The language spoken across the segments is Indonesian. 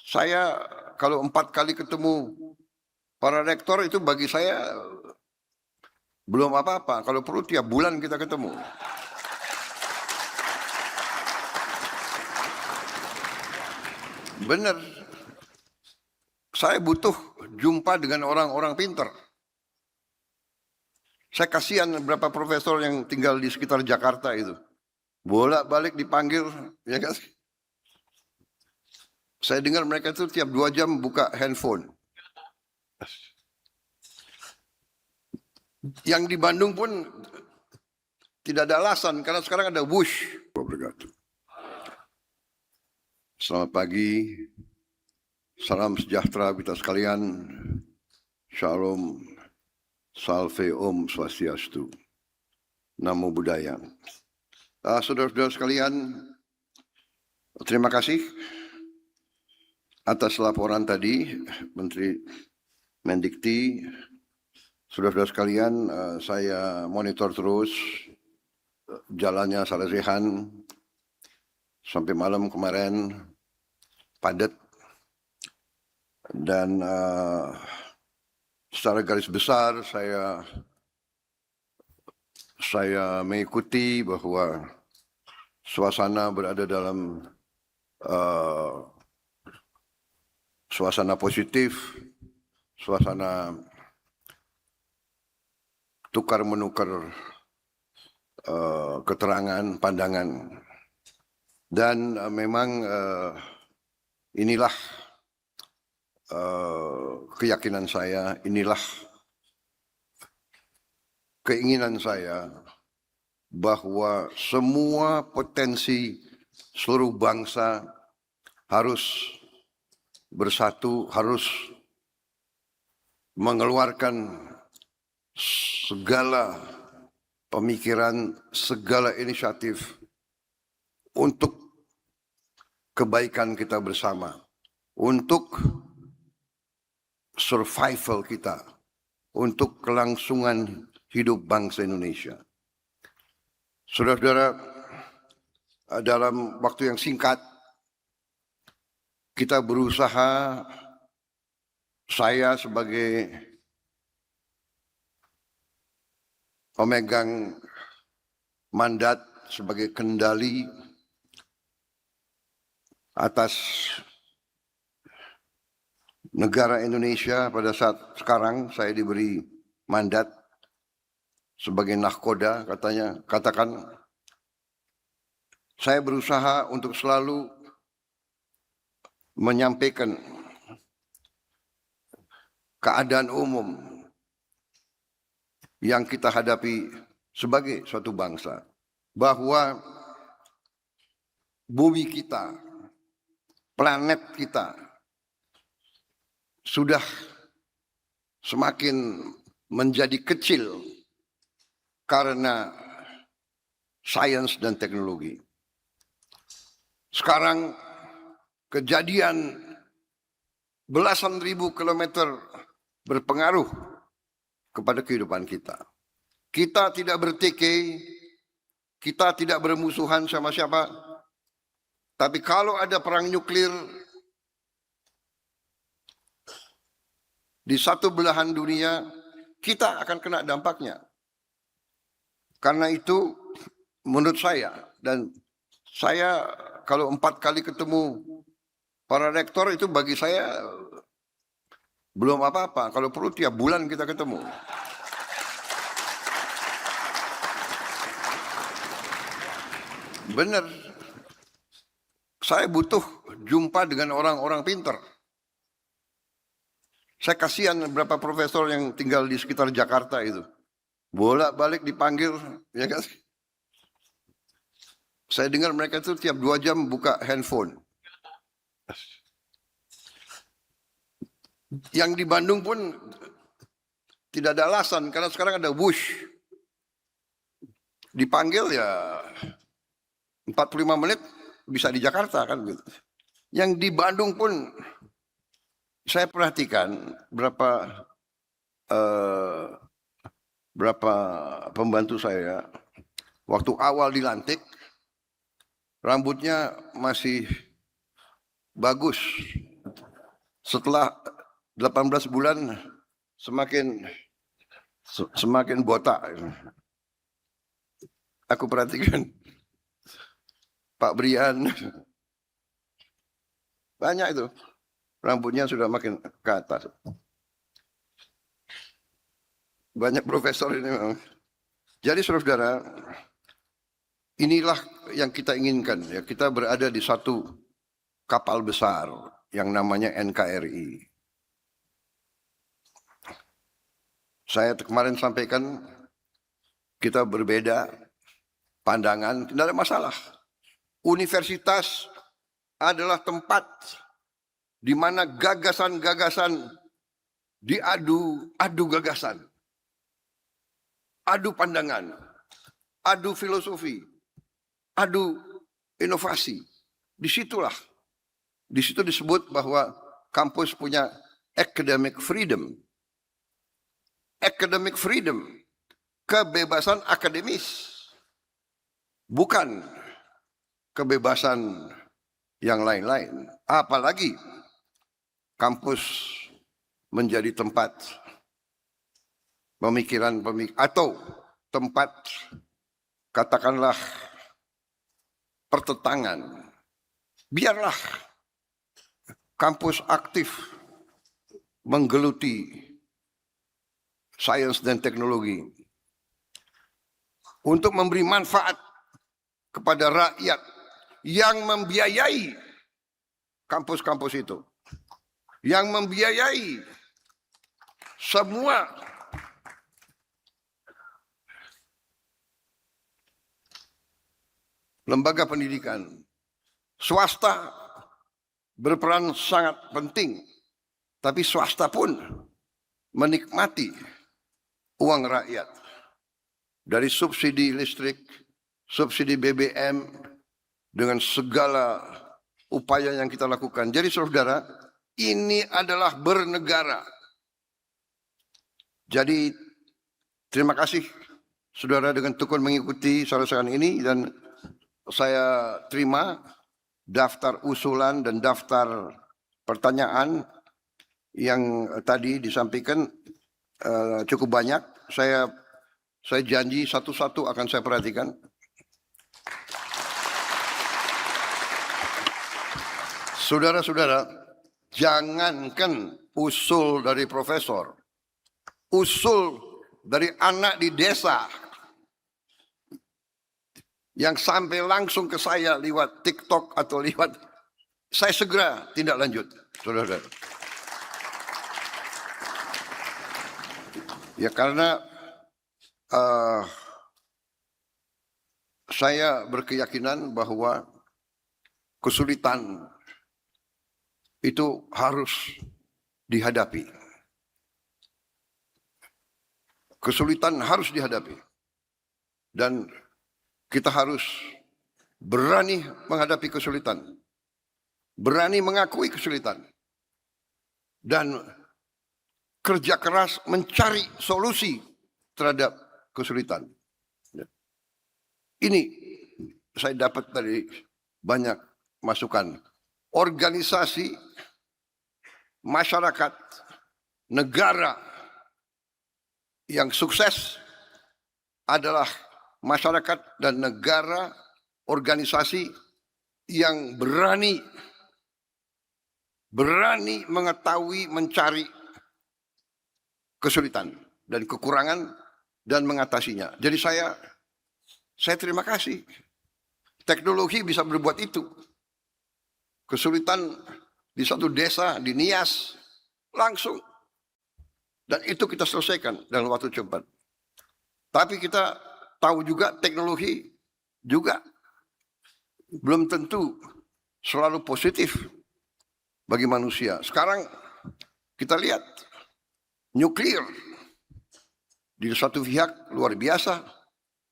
Saya kalau 4 kali ketemu para rektor itu bagi saya belum apa-apa. Kalau perlu tiap bulan kita ketemu. Benar. Saya butuh jumpa dengan orang-orang pintar. Saya kasihan beberapa profesor yang tinggal di sekitar Jakarta itu. Bolak-balik dipanggil, ya kan? Saya dengar mereka itu tiap 2 jam buka handphone. Yang di Bandung pun tidak ada alasan, karena sekarang ada Wush. Selamat pagi, salam sejahtera kita sekalian, Shalom, Salve Om Swastiastu, Namo Buddhaya. Saudara-saudara sekalian, terima kasih atas laporan tadi Menteri Mendikti. Saudara-saudara sekalian, saya monitor terus jalannya Salesehan sampai malam kemarin padat, dan secara garis besar saya mengikuti bahwa suasana berada dalam suasana positif, suasana tukar menukar keterangan, pandangan, dan memang inilah keyakinan saya, inilah keinginan saya, bahwa semua potensi seluruh bangsa harus bersatu, harus mengeluarkan segala pemikiran, segala inisiatif untuk kebaikan kita bersama, untuk survival kita, untuk kelangsungan hidup bangsa Indonesia. Saudara-saudara, dalam waktu yang singkat kita berusaha, saya sebagai pemegang mandat, sebagai kendali atas negara Indonesia pada saat sekarang, saya diberi mandat sebagai nahkoda, katakan, saya berusaha untuk selalu menyampaikan keadaan umum yang kita hadapi sebagai suatu bangsa, bahwa bumi kita, planet kita sudah semakin menjadi kecil karena sains dan teknologi. Sekarang kejadian belasan ribu kilometer berpengaruh kepada kehidupan kita. Kita tidak bertikai, kita tidak bermusuhan sama siapa. Tapi kalau ada perang nuklir di satu belahan dunia, kita akan kena dampaknya. Karena itu menurut saya, dan saya kalau 4 kali ketemu para rektor itu bagi saya belum apa-apa. Kalau perlu tiap bulan kita ketemu. Benar. Saya butuh jumpa dengan orang-orang pintar. Saya kasihan beberapa profesor yang tinggal di sekitar Jakarta itu. Bolak-balik dipanggil, ya kan? Saya dengar mereka itu tiap 2 jam buka handphone. Yang di Bandung pun tidak ada alasan, karena sekarang ada Wush. Dipanggil ya 45 menit bisa di Jakarta kan gitu. Yang di Bandung pun saya perhatikan berapa pembantu saya waktu awal dilantik rambutnya masih bagus, Setelah 18 bulan semakin botak. Aku perhatikan Pak Brian, banyak itu, rambutnya sudah makin ke atas. Banyak profesor ini memang. Jadi saudara-saudara, inilah yang kita inginkan. Ya, kita berada di satu kapal besar yang namanya NKRI. Saya kemarin sampaikan kita berbeda pandangan, tidak ada masalah. Universitas adalah tempat di mana gagasan-gagasan adu gagasan, adu pandangan, adu filosofi, adu inovasi. Di situ disebut bahwa kampus punya academic freedom. Academic freedom, kebebasan akademis, bukan kebebasan yang lain-lain. Apalagi kampus menjadi tempat pemikiran atau tempat katakanlah pertentangan. Biarlah kampus aktif menggeluti sains dan teknologi untuk memberi manfaat kepada rakyat yang membiayai kampus-kampus itu, yang membiayai semua lembaga pendidikan. Swasta berperan sangat penting, tapi swasta pun menikmati uang rakyat dari subsidi listrik, subsidi BBM, dengan segala upaya yang kita lakukan. Jadi saudara, ini adalah bernegara. Jadi terima kasih saudara dengan tekun mengikuti saran-saran ini, dan saya terima daftar usulan dan daftar pertanyaan yang tadi disampaikan cukup banyak. Saya janji satu-satu akan saya perhatikan. Saudara-saudara, jangankan usul dari profesor, usul dari anak di desa yang sampai langsung ke saya lewat TikTok atau lewat, saya segera tindak lanjut, saudara. Ya karena saya berkeyakinan bahwa kesulitan itu harus dihadapi. Kesulitan harus dihadapi. Dan kita harus berani menghadapi kesulitan. Berani mengakui kesulitan. Dan kerja keras mencari solusi terhadap kesulitan. Ini saya dapat dari banyak masukan. Organisasi, masyarakat, negara yang sukses adalah masyarakat dan negara, organisasi yang berani mengetahui, mencari kesulitan dan kekurangan dan mengatasinya. Jadi saya terima kasih. Teknologi bisa berbuat itu. Kesulitan di satu desa, di Nias, langsung. Dan itu kita selesaikan dalam waktu cepat. Tapi kita tahu juga teknologi juga belum tentu selalu positif bagi manusia. Sekarang kita lihat nuklir di satu pihak luar biasa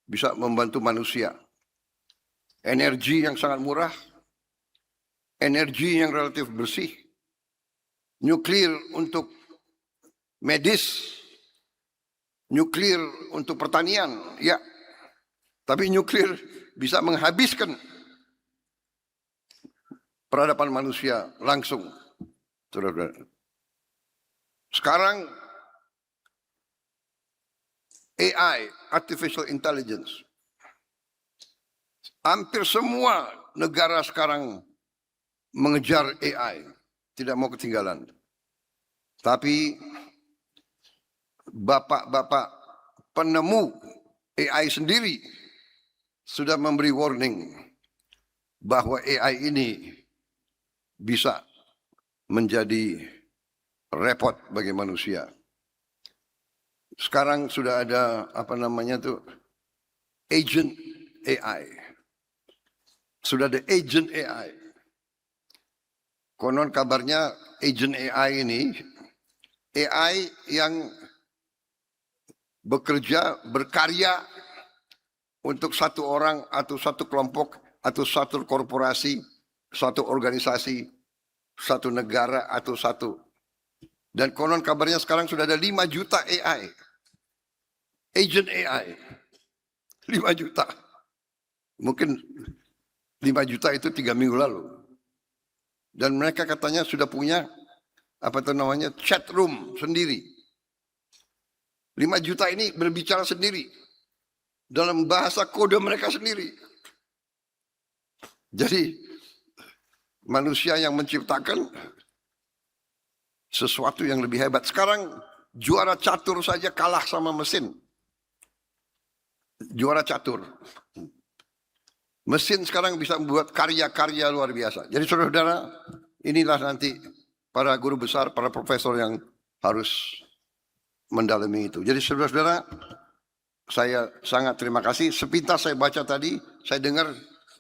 bisa membantu manusia. Energi yang sangat murah, energi yang relatif bersih, nuklir untuk medis, nuklir untuk pertanian, ya. Tapi nuklir bisa menghabiskan peradaban manusia langsung Saudara-saudara. Sekarang AI, Artificial Intelligence. Hampir semua negara sekarang mengejar AI. Tidak mau ketinggalan. Tapi bapak-bapak penemu AI sendiri sudah memberi warning bahwa AI ini bisa menjadi repot bagi manusia. Sekarang sudah ada apa namanya tuh agent AI. Sudah ada agent AI. Konon kabarnya agent AI ini AI yang bekerja, berkarya untuk satu orang atau satu kelompok atau satu korporasi, satu organisasi, satu negara atau satu. Dan konon kabarnya sekarang sudah ada 5 juta AI. Agent AI. 5 juta. Mungkin 5 juta itu 3 minggu lalu. Dan mereka katanya sudah punya apa itu namanya chat room sendiri. 5 juta ini berbicara sendiri dalam bahasa kode mereka sendiri. Jadi manusia yang menciptakan sesuatu yang lebih hebat. Sekarang juara catur saja kalah sama mesin. Juara catur. Mesin sekarang bisa membuat karya-karya luar biasa. Jadi saudara-saudara, inilah nanti para guru besar, para profesor yang harus mendalami itu. Jadi saudara-saudara, saya sangat terima kasih. Sepintas saya baca tadi, saya dengar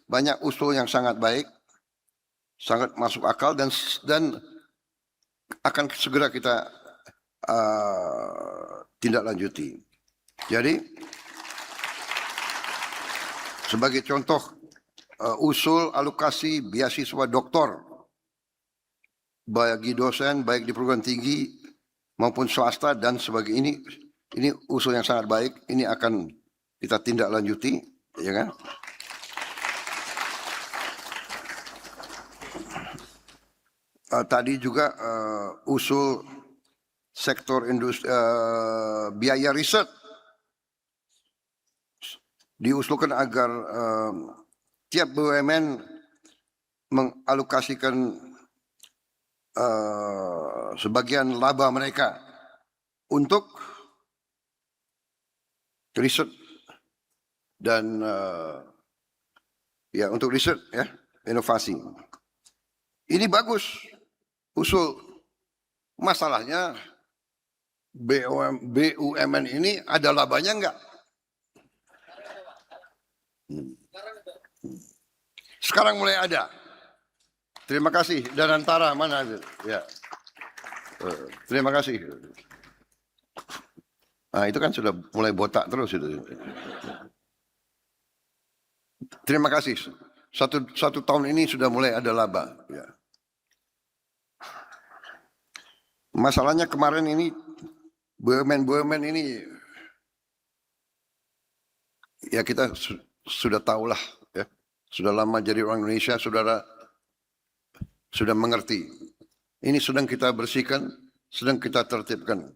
banyak usul yang sangat baik, sangat masuk akal dan akan segera kita tindak lanjuti. Jadi sebagai contoh usul alokasi beasiswa doktor bagi dosen baik di perguruan tinggi maupun swasta dan sebagainya ini usul yang sangat baik. Ini akan kita tindak lanjuti, ya kan? Tadi juga usul sektor industri biaya riset diusulkan agar tiap BUMN mengalokasikan sebagian laba mereka untuk riset dan ya untuk riset ya inovasi. Ini bagus usul. Masalahnya BUMN ini ada labanya enggak? Sekarang mulai ada. Terima kasih. Danantara mana itu? Ya. Terima kasih. Nah, itu kan sudah mulai botak terus itu. Terima kasih. Satu tahun ini sudah mulai ada laba. Ya. Masalahnya kemarin ini BUMN ini ya kita sudah tahulah ya. Sudah lama jadi orang Indonesia, saudara sudah mengerti. Ini sedang kita bersihkan, sedang kita tertibkan.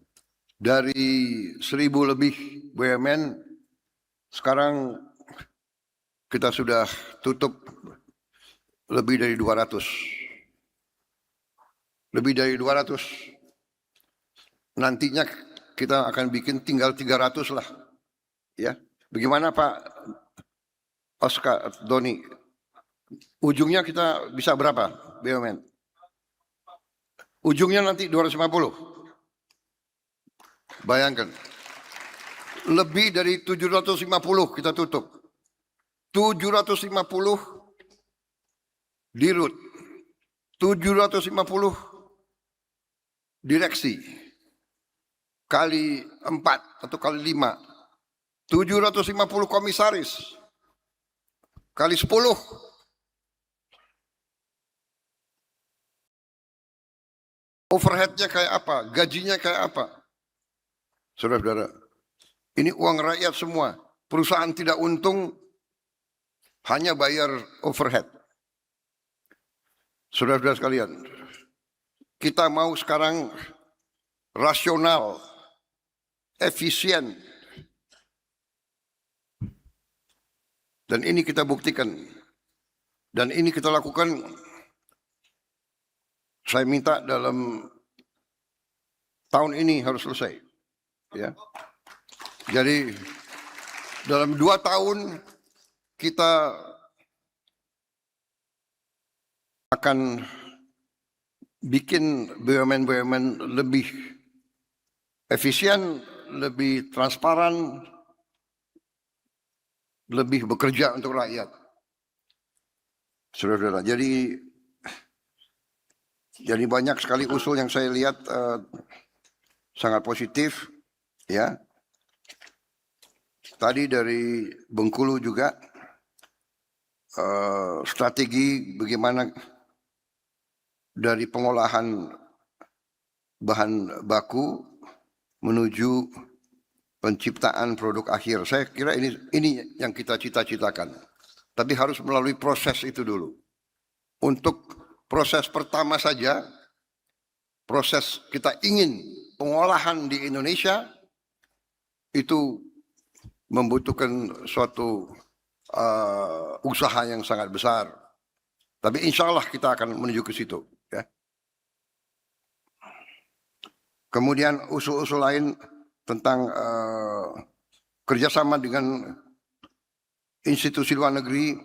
Dari 1.000 lebih BUMN, sekarang kita sudah tutup lebih dari 200. Lebih dari 200. Nantinya kita akan bikin tinggal 300 lah. Ya. Bagaimana Pak Oscar Doni? Ujungnya kita bisa berapa BUMN? Ujungnya nanti 250. Bayangkan. Lebih dari 750 kita tutup. 750 dirut. 750 direksi. Kali 4 atau kali 5. 750 komisaris. Kali 10. Overheadnya kayak apa? Gajinya kayak apa? Saudara-saudara, ini uang rakyat semua. Perusahaan tidak untung, hanya bayar overhead. Saudara-saudara sekalian, kita mau sekarang rasional, efisien. Dan ini kita buktikan. Dan ini kita lakukan, saya minta dalam tahun ini harus selesai. Ya. Jadi dalam 2 tahun kita akan bikin BUMN-BUMN lebih efisien, lebih transparan, lebih bekerja untuk rakyat. Saudara-saudara, jadi banyak sekali usul yang saya lihat sangat positif, ya. Tadi dari Bengkulu juga strategi bagaimana dari pengolahan bahan baku menuju penciptaan produk akhir. Saya kira ini yang kita cita-citakan. Tapi harus melalui proses itu dulu. Untuk proses pertama saja, proses kita ingin pengolahan di Indonesia itu membutuhkan suatu usaha yang sangat besar. Tapi insya Allah kita akan menuju ke situ. Ya. Kemudian usul-usul lain tentang kerjasama dengan institusi luar negeri,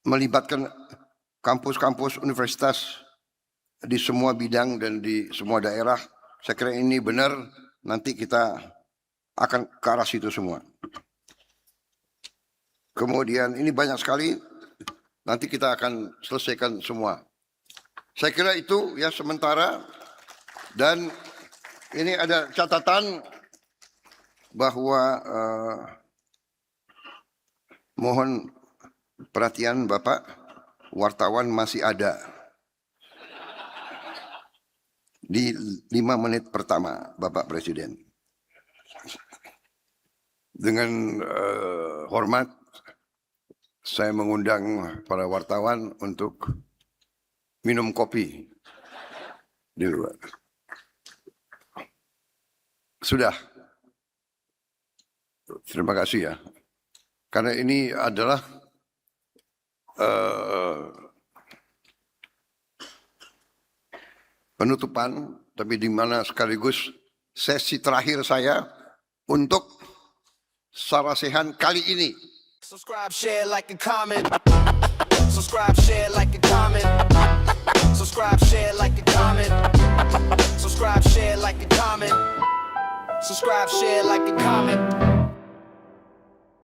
melibatkan kampus-kampus universitas di semua bidang dan di semua daerah. Saya kira ini benar, nanti kita akan ke arah situ semua. Kemudian ini banyak sekali, nanti kita akan selesaikan semua. Saya kira itu ya sementara, dan ini ada catatan bahwa mohon perhatian Bapak, wartawan masih ada di 5 menit pertama Bapak Presiden. Dengan hormat saya mengundang para wartawan untuk minum kopi di luar. Sudah. Terima kasih ya. Karena ini adalah penutupan, tapi di mana sekaligus sesi terakhir saya untuk Sarasehan kali ini. Subscribe, share, like, and comment. Subscribe, share, like, and comment. Subscribe, share, like, and comment. Subscribe, share, like, and comment. Subscribe, share, like, and comment.